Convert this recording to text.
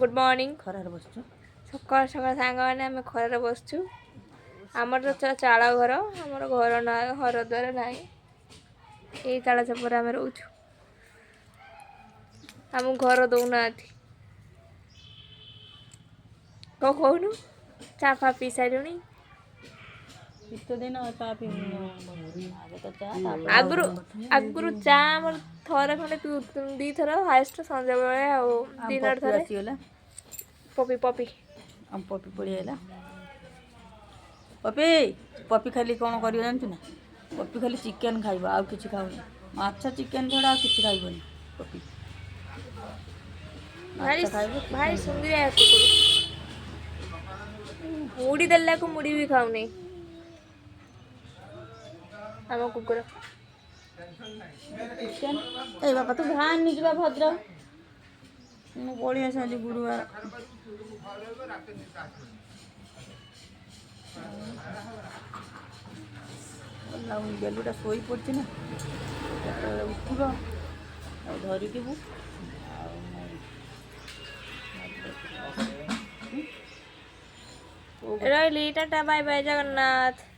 Good morning खरार बसचु सकाल सकाल सांग मैंने आम खरार बसचु आमर तो चाल घर आमर घर ना घर द्वार ना ये चाल छपर आम रोचु आम घर दौना कौ कहनु चा फा पी सारे शीत दिन चा पी आगे तो चा आगु आगु चा आम थरे खंडे दी थर हाएस्ट संजा बेले दिन पपी थरे आसीगला पपी पपी आम पपी पड़ियाला पपी पपी खाली कौन कर जानचु ना पपी खाली चिकेन खाइब आउ किछि खाउनी माछ चिकेन छड़ा किछि खाइबनी पपी भारी माछ खाइब भारी चिकेन सुंदर है कुकुर मुड़ी देला को मुड़ी भी खाऊनी आम कुकुर चिकेन ए बापा तू भान नि जिबा भद्र मु पळी आसली गुरुवार बेलुटा शोई पड़ी ना उठब धरिदबू रही टाटा बाय बाय जगन्नाथ।